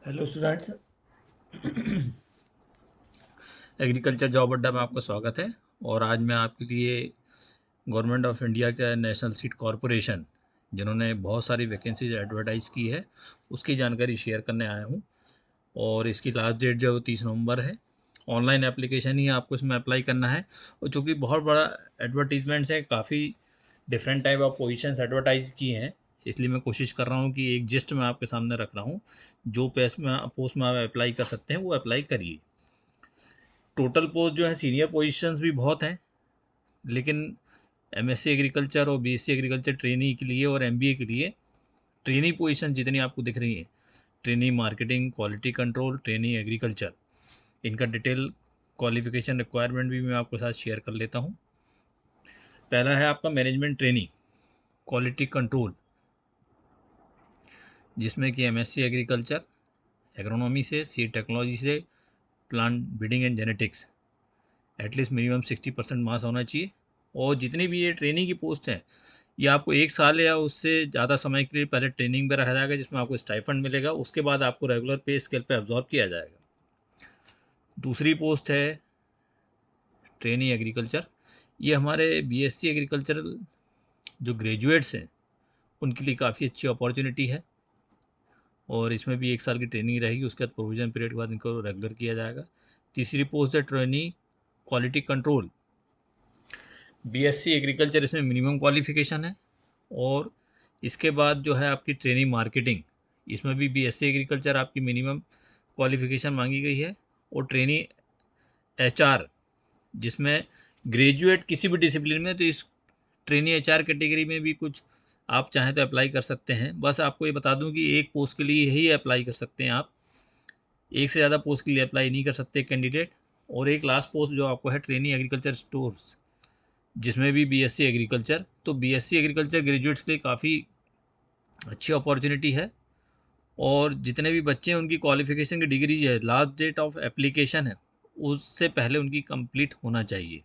Hello students. Agriculture job अड्डा में आपका स्वागत है। और आज मैं आपके लिए गवर्नमेंट ऑफ इंडिया का नेशनल सीड कॉरपोरेशन, जिन्होंने बहुत सारी वैकेंसीज एडवर्टाइज की है, उसकी जानकारी शेयर करने आया हूँ। और इसकी लास्ट डेट जो है वो 30 नवंबर है। ऑनलाइन एप्लीकेशन ही आपको इसमें अप्लाई करना है। और चूँकि बहुत बड़ा एडवर्टीजमेंट्स है, काफ़ी different type of positions advertise की हैं, इसलिए मैं कोशिश कर रहा हूँ कि एक जिस्ट में आपके सामने रख रहा हूँ। जो पोस्ट में आप अप्लाई कर सकते हैं वो अप्लाई करिए। टोटल पोस्ट जो है, सीनियर पोजीशंस भी बहुत हैं, लेकिन एमएससी एग्रीकल्चर और बीएससी एग्रीकल्चर ट्रेनी के लिए और एमबीए के लिए ट्रेनी पोजीशन जितनी आपको दिख रही हैं, trainee marketing, quality control, trainee agriculture, इनका डिटेल क्वालिफिकेशन रिक्वायरमेंट भी मैं आपके साथ शेयर कर लेता हूँ। पहला है आपका मैनेजमेंट ट्रेनी क्वालिटी कंट्रोल, जिसमें कि एमएससी एग्रीकल्चर एग्रोनॉमी से, सीड टेक्नोलॉजी से, plant breeding and genetics, at least minimum 60% marks होना चाहिए। और जितनी भी ये ट्रेनिंग की पोस्ट हैं, ये आपको 1 साल या उससे ज़्यादा समय के लिए पहले ट्रेनिंग में रखा जाएगा, जिसमें आपको स्टाइफंड मिलेगा। उसके बाद आपको रेगुलर पे स्केल पे अब्जॉर्ब किया जाएगा। दूसरी पोस्ट है ट्रेनी एग्रीकल्चर। ये हमारे बीएससी एग्रीकल्चरल जो ग्रेजुएट्स हैं, उनके लिए काफ़ी अच्छी अपॉर्चुनिटी है। और इसमें भी 1 साल की ट्रेनिंग रहेगी, उसके बाद प्रोविजन पीरियड के बाद इनको रेगुलर किया जाएगा। तीसरी पोस्ट है trainee quality control. BSc agriculture इसमें मिनिमम क्वालिफिकेशन है। और इसके बाद जो है आपकी ट्रेनिंग मार्केटिंग, इसमें भी बीएससी एग्रीकल्चर आपकी मिनिमम क्वालिफिकेशन मांगी गई है। और ट्रेनिंग एचआर, जिसमें ग्रेजुएट किसी भी डिसिप्लिन में, तो इस ट्रेनिंग एचआर कैटेगरी में भी कुछ आप चाहें तो अप्लाई कर सकते हैं। बस आपको ये बता दूं कि एक पोस्ट के लिए ही अप्लाई कर सकते हैं आप, एक से ज़्यादा पोस्ट के लिए अप्लाई नहीं कर सकते कैंडिडेट। और एक लास्ट पोस्ट जो आपको है ट्रेनिंग एग्रीकल्चर स्टोर्स, जिसमें भी बीएससी एग्रीकल्चर। तो बीएससी एग्रीकल्चर ग्रेजुएट्स के लिए काफ़ी अच्छी अपॉर्चुनिटी है। और जितने भी बच्चे हैं, उनकी क्वालिफिकेशन की डिग्री है, लास्ट डेट ऑफ एप्लीकेशन है, उससे पहले उनकी कंप्लीट होना चाहिए।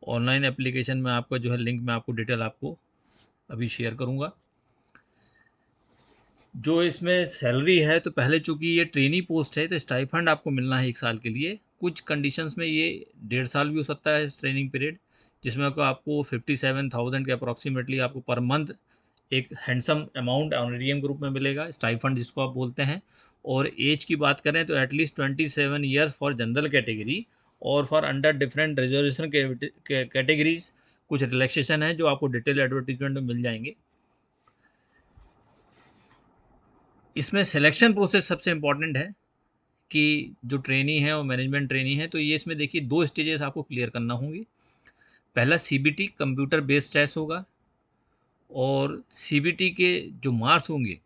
ऑनलाइन एप्लीकेशन में आपका जो है लिंक, मैं आपको डिटेल आपको अभी शेयर करूंगा। जो इसमें सैलरी है, तो पहले चूंकि ये ट्रेनी पोस्ट है, तो स्टाइफंड आपको मिलना है 1 साल के लिए। कुछ कंडीशंस में ये 1.5 साल भी हो सकता है ट्रेनिंग पीरियड, जिसमें आपको 57,000 के अप्रॉक्सीमेटली आपको पर मंथ एक हैंडसम अमाउंट ऑनरेरियम के रूप में मिलेगा, स्टाइफंड जिसको आप बोलते हैं। और एज की बात करें तो at least 27 years for general category, और for under different reservation categories कुछ रिलैक्सेशन है, जो आपको डिटेल एडवर्टीजमेंट में मिल जाएंगे। इसमें सिलेक्शन प्रोसेस सबसे इम्पॉर्टेंट है कि जो ट्रेनी है और मैनेजमेंट ट्रेनी है, तो ये इसमें देखिए 2 स्टेजेस आपको क्लियर करना होंगे। पहला सीबीटी कंप्यूटर बेस्ड टेस्ट होगा, और सीबीटी के जो मार्क्स होंगे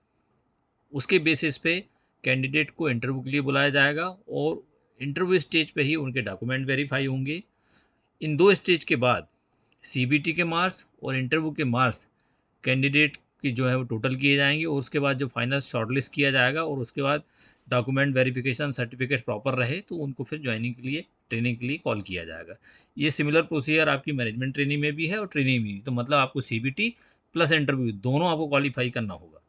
उसके बेसिस पे कैंडिडेट को इंटरव्यू के लिए बुलाया जाएगा। और इंटरव्यू स्टेज पे ही उनके डॉक्यूमेंट वेरीफाई होंगे। इन 2 स्टेज के बाद सीबीटी के मार्क्स और इंटरव्यू के मार्क्स कैंडिडेट की जो है वो टोटल किए जाएंगे। और उसके बाद जो फाइनल शॉर्टलिस्ट किया जाएगा, और उसके बाद डॉक्यूमेंट वेरिफिकेशन सर्टिफिकेट प्रॉपर रहे तो उनको फिर ज्वाइनिंग के लिए, ट्रेनिंग के लिए कॉल किया जाएगा। ये सिमिलर प्रोसीजर आपकी मैनेजमेंट ट्रेनिंग में भी है और ट्रेनिंग में भी। तो मतलब आपको सीबीटी प्लस इंटरव्यू दोनों आपको क्वालिफाई करना होगा।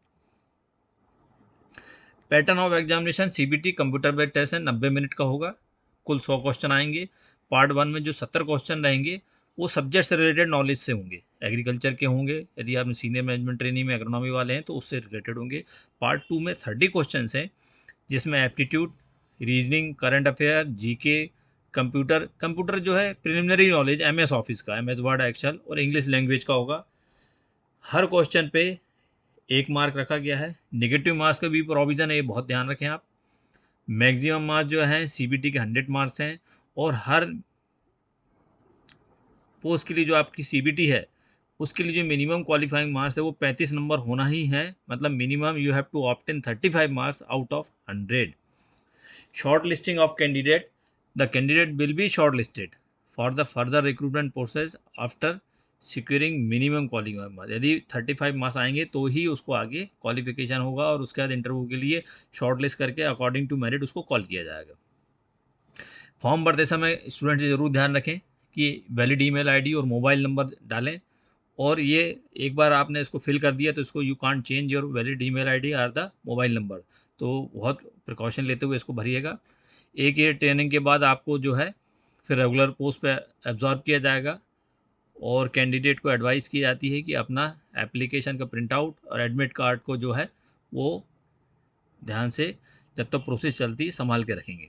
Pattern of examination, CBT computer based test है, 90 मिनट का होगा। कुल 100 क्वेश्चन आएंगे। पार्ट 1 में जो 70 क्वेश्चन रहेंगे, वो सब्जेक्ट से रिलेटेड नॉलेज से होंगे, एग्रीकल्चर के होंगे। यदि आप सीनियर मैनेजमेंट ट्रेनिंग में एग्रोनॉमी वाले हैं तो उससे रिलेटेड होंगे। पार्ट 2 में 30 क्वेश्चन हैं, जिसमें aptitude, reasoning, current affair, GK, computer जो है प्रिलिमिनरी नॉलेज, एमएस ऑफिस का, एमएस वर्ड, एक्सेल और इंग्लिश लैंग्वेज का होगा। हर क्वेश्चन पे 1 मार्क रखा गया है। नेगेटिव मार्क्स का भी प्रोविज़न है, ये बहुत ध्यान रखें आप। मैक्सिमम मार्क्स जो हैं सीबीटी के 100 मार्क्स हैं। और हर पोस्ट के लिए जो आपकी सीबीटी है, उसके लिए जो मिनिमम क्वालिफाइंग मार्क्स है वो 35 नंबर होना ही है। मतलब minimum you have to obtain 35 marks out of 100। Shortlisting of candidate, the candidate will be shortlisted for the further recruitment process after securing minimum qualifying marks. यदि 35 marks आएंगे तो ही उसको आगे क्वालिफिकेशन होगा, और उसके बाद इंटरव्यू के लिए शॉर्ट लिस्ट करके अकॉर्डिंग टू मेरिट उसको कॉल किया जाएगा। फॉर्म भरते समय स्टूडेंट से ज़रूर ध्यान रखें कि वैलिड ईमेल आईडी और मोबाइल नंबर डालें। और ये एक बार आपने इसको फिल कर दिया तो इसको you can't change your valid email ID are the mobile number. तो बहुत प्रिकॉशन लेते हुए इसको भरिएगा। 1 ईयर ट्रेनिंग के बाद आपको जो है फिर रेगुलर पोस्ट पे एब्जॉर्ब किया जाएगा और कैंडिडेट को एडवाइस की जाती है कि अपना एप्लीकेशन का प्रिंट आउट और एडमिट कार्ड को जो है वो ध्यान से जब तक प्रोसेस चलती संभाल के रखेंगे।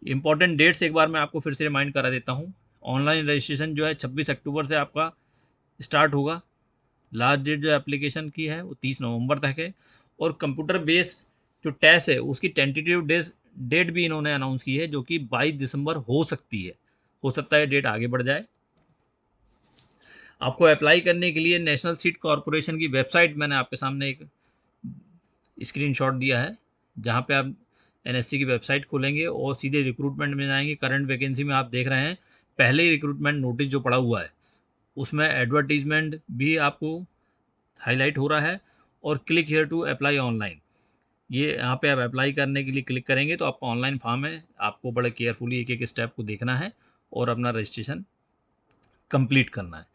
इंपॉर्टेंट डेट्स एक बार मैं आपको फिर से रिमाइंड करा देता हूँ। ऑनलाइन रजिस्ट्रेशन जो है 26 अक्टूबर से आपका स्टार्ट होगा। लास्ट डेट जो एप्लीकेशन की है वो 30 नवंबर तक है। और कंप्यूटर बेस्ड जो टेस्ट है उसकी टेंटेटिव डेट भी इन्होंने अनाउंस की है, जो कि 22 दिसंबर हो सकती है। हो सकता है डेट आगे बढ़ जाए। आपको अप्लाई करने के लिए नेशनल सीट कॉरपोरेशन की वेबसाइट मैंने आपके सामने एक स्क्रीनशॉट दिया है, जहां पे आप एनएससी की वेबसाइट खोलेंगे और सीधे रिक्रूटमेंट में जाएंगे। करंट वैकेंसी में आप देख रहे हैं पहले ही रिक्रूटमेंट नोटिस जो पड़ा हुआ है उसमें एडवर्टीजमेंट भी आपको हाईलाइट हो रहा है और click here to apply online, ये यहाँ पे आप अप्लाई करने के लिए क्लिक करेंगे तो आपका ऑनलाइन फॉर्म है। आपको बड़े केयरफुली एक एक स्टेप को देखना है और अपना रजिस्ट्रेशन कंप्लीट करना है।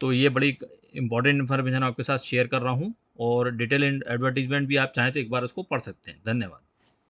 तो ये बड़ी इंपॉर्टेंट इन्फॉर्मेशन आपके साथ शेयर कर रहा हूँ और डिटेल एडवर्टीजमेंट भी आप चाहें तो एक बार उसको पढ़ सकते हैं। धन्यवाद।